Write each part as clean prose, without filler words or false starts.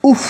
उफ,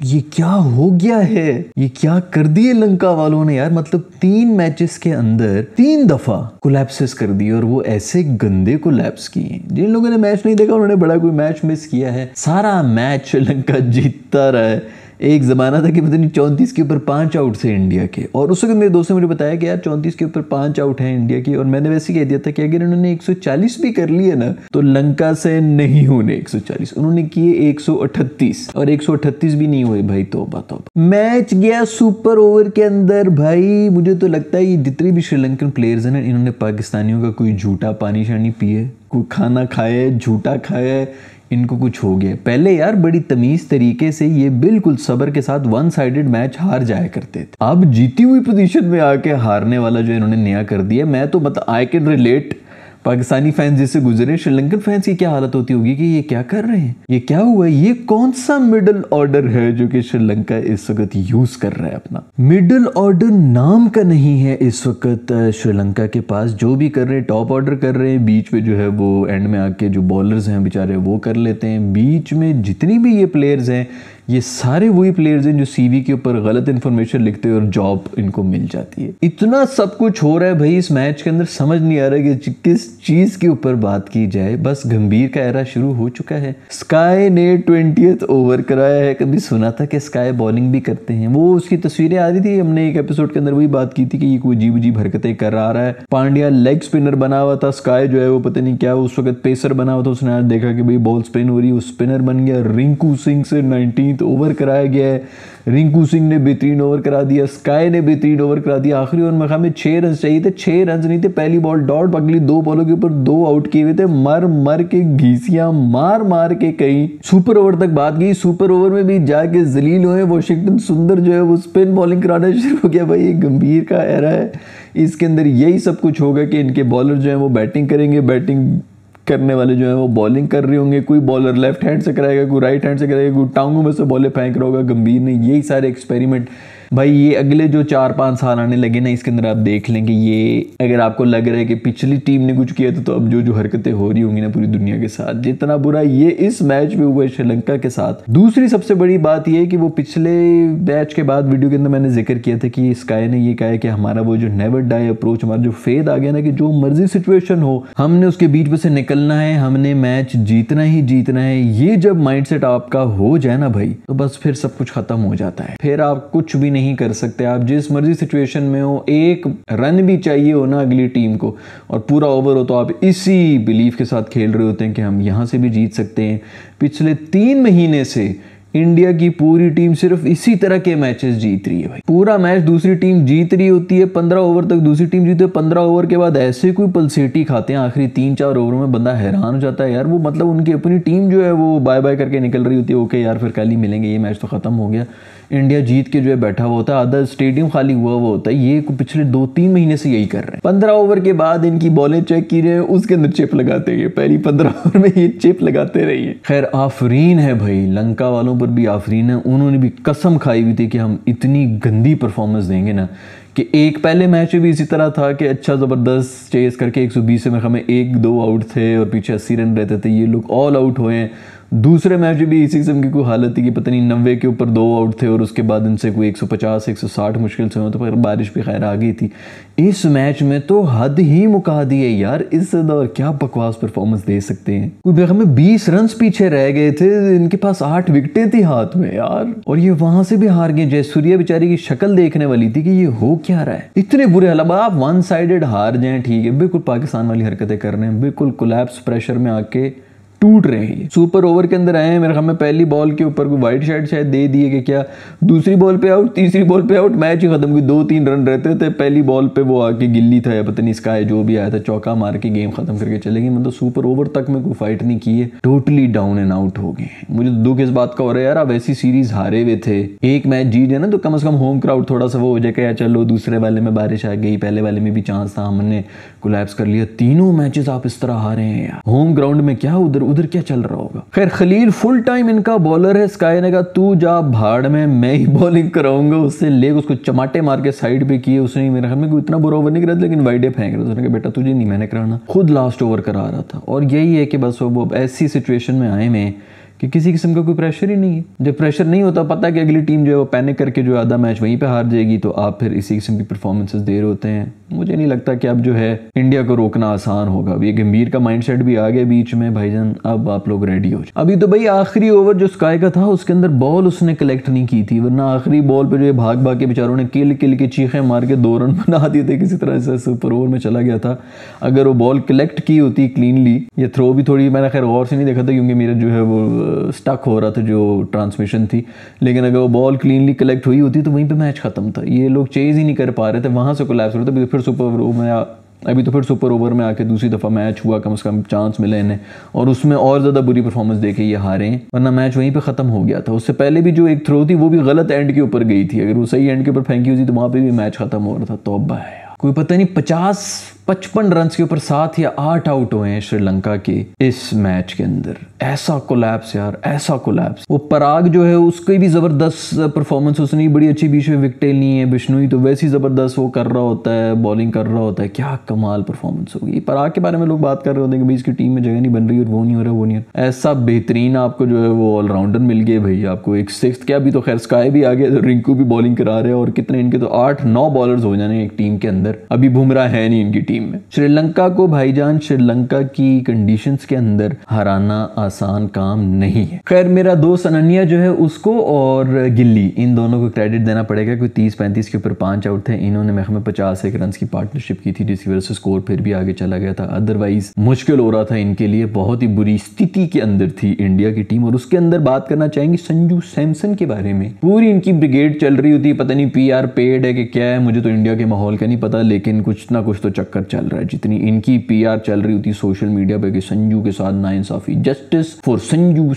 ये क्या हो गया है, ये क्या कर दिए लंका वालों ने यार। मतलब 3 मैचेस के अंदर 3 दफा कोलैप्सेस कर दिए, और वो ऐसे गंदे कोलैप्स किए। जिन लोगों ने मैच नहीं देखा उन्होंने बड़ा कोई मैच मिस किया है। सारा मैच श्रीलंका जीतता रहा है। एक ज़माना था कि पता नहीं 34 के ऊपर 5 आउट थे इंडिया के, और उस वक्त मेरे दोस्तों ने मुझे बताया कि यार 34 के ऊपर 5 आउट हैं इंडिया की, और मैंने वैसे ही कह दिया था कि अगर इन्होंने 140 भी कर लिए ना तो लंका से नहीं होने 140, उन्होंने किए 138, और 138 भी नहीं हुए भाई। तौबा तौबा। मैच गया सुपर ओवर के अंदर भाई। मुझे तो लगता है ये जितने भी श्रीलंकन प्लेयर्स हैं ना, इन्होंने पाकिस्तानियों का कोई झूठा पानी शानी पिए, कोई खाना खाया, झूठा खाया, इनको कुछ हो गया। पहले यार बड़ी तमीज तरीके से ये बिल्कुल सब्र के साथ 1 साइडेड मैच हार जाया करते थे। अब जीती हुई पोजीशन में आके हारने वाला जो इन्होंने नया कर दिया। मैं तो मतलब I can relate. Pakistani fans जिससे गुजरे, श्रीलंकन फैंस की क्या हालत होती होगी कि ये क्या कर रहे हैं, ये क्या हुआ, ये कौन सा मिडिल ऑर्डर है जो कि श्रीलंका इस वक्त यूज कर रहा है। अपना मिडिल ऑर्डर नाम का नहीं है इस वक्त श्रीलंका के पास। जो भी कर रहे हैं टॉप ऑर्डर कर रहे हैं, बीच में जो है वो एंड में आके जो बॉलर्स हैं बेचारे वो कर लेते हैं। बीच में जितनी भी ये प्लेयर्स हैं ये सारे वही प्लेयर्स हैं जो सीवी के ऊपर गलत इंफॉर्मेशन लिखते हैं और जॉब इनको मिल जाती है। इतना सब कुछ हो रहा है भाई इस मैच के अंदर, समझ नहीं आ रहा है कि किस चीज के ऊपर बात की जाए। बस गंभीर का एरा शुरू हो चुका है। स्काई ने 20th ओवर कराया है। कभी सुना था कि स्काई बॉलिंग भी करते हैं। वो उसकी तस्वीरें आ रही थी, हमने एक एपिसोड के अंदर वही बात की थी कि ये कोई अजीब अजीब हरकतें कर रहा है। पांड्या लेग स्पिनर बना हुआ था, स्काई जो है वो पता नहीं क्या उस वक्त पेसर बना हुआ था। उसने आज देखा कि भाई बॉल स्पिन हो रही है, वो स्पिनर बन गया। रिंकू सिंह से 19th ओवर कराया गया है। रिंकू सिंह ने बेहतरीन ओवर करा दिया, स्काई ने बेहतरीन ओवर करा दिया। आखिरी ओवर में हमें 6 रन चाहिए थे, 6 रन नहीं थे। पहली बॉल डॉट, अगली 2 बॉलों के ऊपर 2 आउट किए हुए थे। मर मर के घीसियां मार मार के कहीं सुपर ओवर तक बात गई। सुपर ओवर में भी जाके जलील हुए। वॉशिंगटन सुंदर जो है वो स्पिन बॉलिंग कराना शुरू हो गया। भाई ये गंभीर का एरा है, इसके अंदर यही सब कुछ होगा कि इनके बॉलर जो है वो बैटिंग करेंगे, बैटिंग करने वाले जो है वो बॉलिंग कर रहे होंगे। कोई बॉलर लेफ्ट हैंड से कराएगा, कोई राइट हैंड से कराएगा, कोई टांगों में से बॉलें फेंक रहा होगा। गंभीर ने यही सारे एक्सपेरिमेंट भाई ये अगले जो 4-5 साल आने लगे ना, इसके अंदर आप देख लेंगे। ये अगर आपको लग रहा है कि पिछली टीम ने कुछ किया था, तो अब जो हरकतें हो रही होंगी ना पूरी दुनिया के साथ, जितना बुरा ये इस मैच में हुआ है श्रीलंका के साथ। दूसरी सबसे बड़ी बात यह है कि वो पिछले मैच के बाद वीडियो के अंदर मैंने जिक्र किया था कि स्काई ने ये कहा है कि हमारा वो जो नेवर डाई अप्रोच, हमारा जो फेद आ गया ना कि जो मर्जी सिचुएशन हो हमने उसके बीच में से निकलना है, हमने मैच जीतना ही जीतना है। ये जब माइंडसेट आपका हो जाए ना भाई, तो बस फिर सब कुछ खत्म हो जाता है। फिर आप कुछ भी नहीं कर सकते। आप जिस मर्जी सिचुएशन में हो, एक रन भी चाहिए हो ना अगली टीम को और पूरा ओवर हो, तो आप इसी बिलीफ के साथ खेल रहे होते हैं कि हम यहां से भी जीत सकते हैं। पिछले 3 महीने से इंडिया की पूरी टीम सिर्फ इसी तरह के मैचेस जीत रही है भाई। पूरा मैच दूसरी टीम जीत रही होती है, 15 ओवर तक दूसरी टीम जीते, 15 ओवर के बाद ऐसे कोई पलसेटी खाते हैं आखिरी 3-4 ओवर में, बंदा हैरान हो जाता है यार। वो मतलब उनकी अपनी टीम जो है वो बाय बाय करके निकल रही होती है। ओके यार फिर कल ही मिलेंगे, ये मैच तो खत्म हो गया। इंडिया जीत के जो है बैठा हुआ होता है, आधा स्टेडियम खाली हुआ हुआ होता है। ये पिछले 2-3 महीने से यही कर रहे हैं। 15 ओवर के बाद इनकी बॉलें चेक की रहे हैं, उसके अंदर चिप लगाते हैं। पहली 15 ओवर में ये चिप लगाते रहिए। खैर आफरीन है भाई, लंका वालों पर भी आफरीन है। उन्होंने भी कसम खाई हुई थी कि हम इतनी गंदी परफॉर्मेंस देंगे ना, कि एक पहले मैच में भी इसी तरह था कि अच्छा ज़बरदस्त चेस करके 120 में हमें 1-2 आउट थे और पीछे 80 रन रहते थे, ये लोग ऑल आउट हुए हैं। दूसरे मैच में भी इसी किस्म की कोई हालत थी कि पता नहीं 90 के ऊपर 2 आउट थे और उसके बाद इनसे कोई 150-160 मुश्किल से हो, तो फिर बारिश भी खैर आ गई थी। इस मैच में तो हद ही मुका दी है यार। इससे और क्या बकवास परफॉर्मेंस दे सकते हैं। कोई हमें 20 रन पीछे रह गए थे, इनके पास 8 विकेटें थी हाथ में यार, और ये वहां से भी हार गए। जयसूर्या बेचारी की शक्ल देखने वाली थी कि ये हो क्या रहा है। इतने बुरे हालात, आप 1 साइडेड हार जाएं ठीक है, बिल्कुल पाकिस्तान वाली हरकतें कर रहे हैं, बिल्कुल कोलैप्स प्रेशर में आके टूट रहे हैं। सुपर ओवर के अंदर आए हैं, मेरे ख्याल में पहली बॉल के ऊपर कोई वाइट शर्ट शायद दे दिए कि क्या, दूसरी बॉल पे आउट, तीसरी बॉल पे आउट, मैच ही खत्म। 2-3 रन रहते थे, पहली बॉल पे वो आके गिल्ली था या पता नहीं स्काई जो भी आया था, चौका मार के गेम खत्म करके चले गए। मतलब सुपर ओवर तक में कोई फाइट नहीं की है, टोटली डाउन एंड आउट हो गए। मुझे तो दुख इस बात का हो रहा है यार, आप ऐसी सीरीज हारे हुए थे, एक मैच जीत जाए ना तो कम से कम होम क्राउड थोड़ा सा वो हो जाएगा, चलो दूसरे वाले में बारिश आ गई, पहले वाले में भी चांस था, हमने कोलैप्स कर लिया। तीनों मैचेस आप इस तरह हारे हैं यार। होम ग्राउंड में क्या, उधर क्या चल रहा होगा। खैर खलील फुल टाइम इनका बॉलर है। स्काई ने कहा तू जा भाड़ में, मैं ही बॉलिंग कराऊंगा। उससे ले उसको चमाटे मार के साइड पे किए उसने। मेरे ख्याल में कोई इतना बुरा ओवर नहीं करा, लेकिन वाइडे फेंक रहा था। उसने कहा बेटा तुझे नहीं मैंने कराना, खुद लास्ट ओवर करा रहा था। और यही है कि बस वो ऐसी सिचुएशन में आए में कि किसी किस्म का कोई प्रेशर ही नहीं है। जब प्रेशर नहीं होता, पता है कि अगली टीम जो है वो पैनिक करके जो आधा मैच वहीं पे हार जाएगी, तो आप फिर इसी किस्म की परफॉर्मेंसेस दे रहे होते हैं। मुझे नहीं लगता कि अब जो है इंडिया को रोकना आसान होगा। अब ये गंभीर का माइंडसेट भी आ गया बीच में, भाईजान अब आप लोग रेडी हो जाए। अभी तो भाई आखिरी ओवर जो स्काई का था उसके अंदर बॉल उसने कलेक्ट नहीं की थी, वरना आखिरी बॉल पे जो भाग भाग के बेचारों ने किल के चीखें मार के 2 रन बना दिए थे, किसी तरह से सुपर ओवर में चला गया था। अगर वो बॉल कलेक्ट की होती क्लीनली, ये थ्रो भी थोड़ी मैंने खैर गौर से नहीं देखा था क्योंकि मेरा जो है वो स्टक हो रहा था जो ट्रांसमिशन थी, लेकिन अगर वो बॉल क्लीनली कलेक्ट हुई होती तो वहीं पे मैच खत्म था। ये लोग चेज ही नहीं कर पा रहे थे, वहां से कोलैप्स हो रहा था। फिर सुपर ओवर में आके दूसरी दफ़ा मैच हुआ, कम से कम चांस मिले इन्हें, और उसमें और ज़्यादा बुरी परफॉर्मेंस देके ये हारे हैं, वरना मैच वहीं पे ख़त्म हो गया था। उससे पहले भी जो एक थ्रो थी वो भी गलत एंड के ऊपर गई थी, अगर वो सही एंड के ऊपर फेंकी हुई थी तो वहाँ पे भी मैच ख़त्म हो रहा था। तौबा है, कोई पता नहीं 55 रन के ऊपर 7 या 8 आउट हुए हैं श्रीलंका के इस मैच के अंदर। ऐसा कोलैप्स यार, ऐसा कोलैप्स। वो पराग जो है उसकी भी ज़बरदस्त परफॉर्मेंस, उसने बड़ी अच्छी बीच में विकेटें ली हैं। बिश्नोई तो वैसे ही ज़बरदस्त वो कर रहा होता है, बॉलिंग कर रहा होता है, क्या कमाल परफॉर्मेंस होगी। पराग के बारे में लोग बात कर रहे होते हैं कि भाई इसकी टीम में जगह नहीं बन रही और वो नहीं हो रहा। ऐसा बेहतरीन आपको जो है वो ऑलराउंडर मिल गए भाई, आपको एक 6th क्या, अभी तो खैर स्काई भी आ गया, तो रिंकू भी बॉलिंग करा रहे हैं, और कितने इनके तो 8-9 बॉलर्स हो जाने एक टीम के अंदर। अभी बुमराह है नहीं इनकी टीम में। श्रीलंका को भाईजान, श्रीलंका की कंडीशंस के अंदर हराना आसान काम नहीं है। खैर मेरा दोस्त अनन्या जो है उसको और गिल्ली, इन दोनों को क्रेडिट देना पड़ेगा, कोई 30-35 के ऊपर 5 आउट थे। इन्होंने महमे 51 रन की पार्टनरशिप की थी, जिसकी वजह से स्कोर फिर भी आगे चला गया था। अदरवाइज मुश्किल हो रहा था इनके लिए, बहुत ही बुरी स्थिति के अंदर थी इंडिया की टीम। और उसके अंदर बात करना चाहेंगे संजू सैमसन के बारे में। पूरी इनकी ब्रिगेड चल रही होती है, पता नहीं PR पेड है कि क्या है, मुझे तो इंडिया के माहौल का नहीं पता, लेकिन कुछ ना कुछ तो चक्कर चल रहा है। जितनी इनकी PR चल रही होती सोशल मीडिया पे कि संजू के साथ नाइंसाफी, जस्टिस फॉर संजू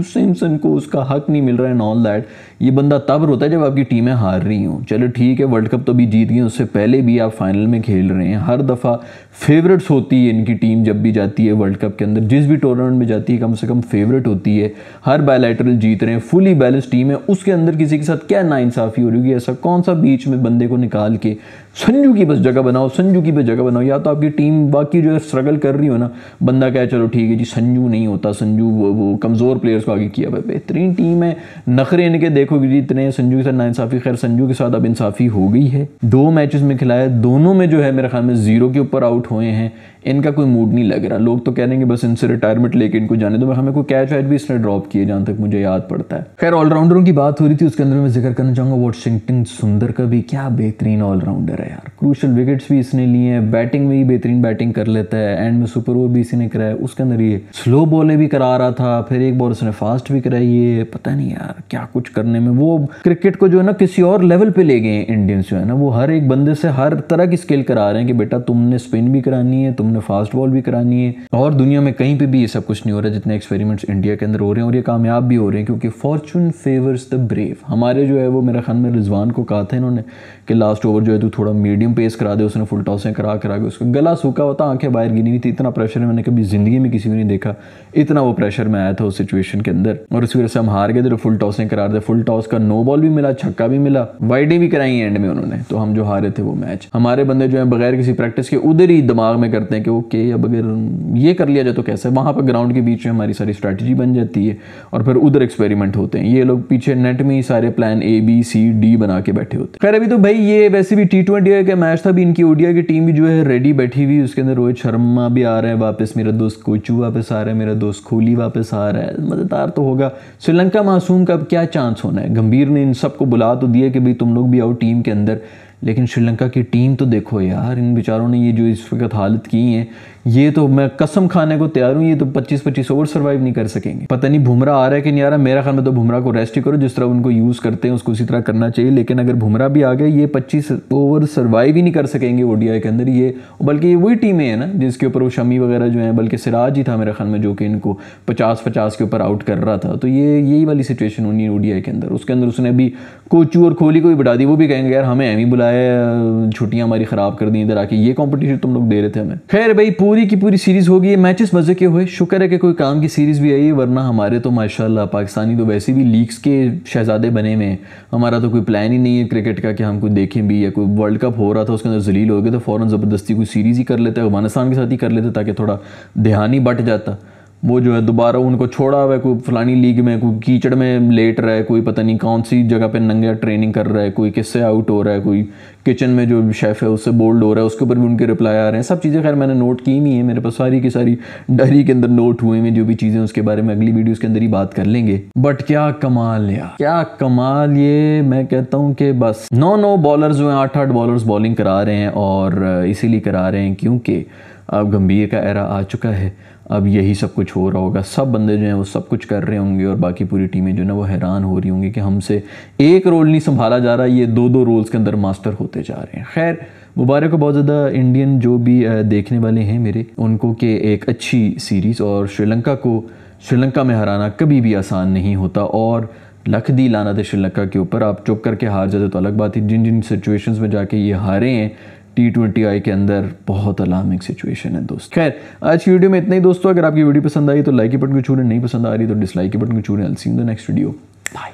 सैमसन को उसका हक नहीं मिल रहा है एंड ऑल दैट। ये बंदा तब रोता है जब आपकी टीमें हार रही हों। चलो ठीक है, वर्ल्ड कप तो भी जीत गई, उससे पहले भी आप फाइनल में खेल रहे हैं। हर दफ़ा फेवरेट्स होती है इनकी टीम, जब भी जाती है वर्ल्ड कप के अंदर, जिस भी टूर्नामेंट में जाती है कम से कम फेवरेट होती है। हर बायलैटरल जीत रहे हैं, फुली बैलेंस टीम है, उसके अंदर किसी के साथ क्या नाइंसाफी हो रही है? ऐसा कौन सा बीच में बंदे को निकाल के संजू की बस जगह बनाओ, संजू की बस जगह बनाओ। या तो आपकी टीम बाकी जो है स्ट्रगल कर रही हो ना, बंदा कहे चलो ठीक है जी संजू नहीं होता, संजू वो कमज़ोर प्लेयर्स को आगे किया। बेहतरीन टीम है, नखरे इनके देखोगे जी इतने। संजू के साथ नाइंसाफी, खैर संजू के साथ अब इंसाफी हो गई है। 2 मैचेस में खिलाया, दोनों में जो है मेरे ख्याल में 0 के ऊपर आउट हुए हैं। इनका कोई मूड नहीं लग रहा। लोग तो कह रहे हैं बस इनसे रिटायरमेंट लेके इनको जाने दो। हमें कोई कैच वैच भी इसने ड्रॉप किए जहां तक मुझे याद पड़ता है। खैर ऑलराउंडरों की बात हो रही थी, उसके अंदर मैं जिक्र करना चाहूंगा वॉशिंगटन सुंदर का भी। क्या बेहतरीन ऑलराउंडर है यार, क्रूशल विकेट्स भी इसने लिए हैं, बैटिंग में ही बेहतरीन बैटिंग कर लेता है, एंड में सुपर ओवर भी इसी ने कराया। उसके अंदर ये स्लो बॉलें भी करा रहा था, फिर एक बॉल उसने फास्ट भी कराई। ये पता नहीं यार क्या कुछ करने में, वो क्रिकेट को जो है ना किसी और लेवल पे ले गए इंडियंस जो है ना। वो हर एक बंदे से हर तरह की स्किल करा रहे हैं कि बेटा तुमने स्पिन भी करानी है, तुमने फास्ट बॉल भी करानी है। और दुनिया में कहीं पे भी ये सब कुछ नहीं हो रहा जितने एक्सपेरिमेंट्स इंडिया के अंदर हो रहे हैं, और ये कामयाब भी हो रहे हैं क्योंकि फॉर्चून फेवर्स द ब्रेव। हमारे जो है वो मेरा ख्याल में रिजवान को कहा था इन्होंने कि लास्ट ओवर जो है तू थोड़ा मीडियम पेस करा दे। उसने फुल टॉसें करा के उसका गला सूखा होता, आंखें बाहर गिनी हुई थी। इतना प्रेशर मैंने कभी जिंदगी में किसी को नहीं देखा, इतना वो प्रेशर में आया था उस सिचुएशन के अंदर। और उसी वजह से हम हार गए थे। फुल टॉसें करा रहे थे, फुल टॉस का नो बॉल भी मिला, छक्का भी मिला, वाइडें भी कराई एंड में उन्होंने, तो हम जो हारे थे वो मैच। हमारे बंदे जो है बगैर किसी प्रैक्टिस के उधर ही दिमाग में करते हैं कि ओके अब अगर ये कर लिया जाए तो कैसे। वहां पर ग्राउंड के बीच में हमारी सारी स्ट्रैटेजी बन जाती है और फिर उधर एक्सपेरिमेंट होते हैं। ये लोग पीछे नेट में ही सारे प्लान ABCD बना के बैठे होते हैं। खैर अभी तो भाई ये वैसे भी T20 का मैच था, भी इनकी ODI की टीम भी जो है रेडी बैठी हुई। उसके अंदर रोहित शर्मा भी आ रहे हैं वापस, मेरा दोस्त कोचू वापस आ रहा है, मेरा दोस्त कोहली वापस आ रहा है। मजेदार तो होगा। श्रीलंका मासूम का अब क्या चांस होना है। गंभीर ने इन सबको बुला तो दिया कि भाई तुम लोग भी आओ टीम के अंदर, लेकिन श्रीलंका की टीम तो देखो यार, इन बेचारों ने ये जो इस वक्त हालत की है, ये तो मैं कसम खाने को तैयार हूँ, ये तो 25-25 ओवर सर्वाइव नहीं कर सकेंगे। पता नहीं बुमराह आ रहा है कि नहीं आ रहा। मेरा ख्याल में तो बुमराह को रेस्ट ही करो, जिस तरह उनको यूज़ करते हैं उसको उसी तरह करना चाहिए। लेकिन अगर बुमराह भी आ गए, ये 25 ओवर सर्वाइव ही नहीं कर सकेंगे ODI के अंदर। ये बल्कि ये वही टीमें हैं ना जिसके ऊपर वो शमी वगैरह जो है, बल्कि सिराज ही था मेरे ख्याल में जो कि इनको 50-50 के ऊपर आउट कर रहा था। तो ये यही वाली सिचुएशन होनी है ODI के अंदर। उसके अंदर उसने अभी कोचू और कोहली को भी बढ़ा दी। वो भी कहेंगे यार हमें एम ही बुलाया, छुट्टियां हमारी खराब कर दी, इधर आके ये कॉम्पिटिशन तुम लोग दे रहे थे हमें। खैर भाई पूरी की पूरी सीरीज होगी, मैचेस मजे के हुए। शुक्र है कि कोई काम की सीरीज भी आई है, वरना हमारे तो माशाल्लाह पाकिस्तानी तो वैसे भी लीग्स के शहजादे बने में। हमारा तो कोई प्लान ही नहीं है क्रिकेट का कि हम कोई देखें भी, या कोई वर्ल्ड कप हो रहा था उसके अंदर जलील हो गए तो फ़ौरन ज़बरदस्ती कोई सीरीज़ ही कर लेते, अफगानिस्तान के साथ ही कर लेते ताकि थोड़ा ध्यान ही बट जाता। वो जो है दोबारा उनको छोड़ा हुआ है, कोई फलानी लीग में, कोई कीचड़ में लेट रहा है, कोई पता नहीं कौन सी जगह पे नंगे ट्रेनिंग कर रहा है, कोई किससे आउट हो रहा है, कोई किचन में जो शेफ़ है उससे बोल्ड हो रहा है, उसके ऊपर भी उनके रिप्लाई आ रहे हैं। सब चीज़ें खैर मैंने नोट की हुई है, मेरे पास सारी की सारी डायरी के अंदर नोट हुए हैं, जो भी चीज़ें उसके बारे में अगली वीडियोज़ के अंदर ही बात कर लेंगे। बट क्या कमाल यार, क्या कमाल। ये मैं कहता हूँ कि बस 9 बॉलर्स जो हैं 8 बॉलर्स बॉलिंग करा रहे हैं, और इसीलिए करा रहे हैं क्योंकि अब गंभीर का एरा आ चुका है। अब यही सब कुछ हो रहा होगा, सब बंदे जो हैं वो सब कुछ कर रहे होंगे, और बाकी पूरी टीमें जो है ना वो हैरान हो रही होंगी कि हमसे एक रोल नहीं संभाला जा रहा, ये 2 रोल्स के अंदर मास्टर होते जा रहे हैं। खैर मुबारक को बहुत ज़्यादा इंडियन जो भी देखने वाले हैं मेरे, उनको कि एक अच्छी सीरीज़, और श्रीलंका को श्रीलंका में हराना कभी भी आसान नहीं होता, और लख दी लानत है श्रीलंका के ऊपर। आप चुप करके हार जाते तो अलग बात है, जिन जिन सिचुएशंस में जाके ये हारे हैं T20I के अंदर, बहुत अलार्मिंग सिचुएशन है दोस्त। खैर आज की वीडियो में इतना ही दोस्तों। अगर आपकी वीडियो पसंद आई तो लाइक के बटन को छूने, नहीं पसंद आ रही तो डिसलाइक के बटन को छूने। I'll see you in the next video. Bye.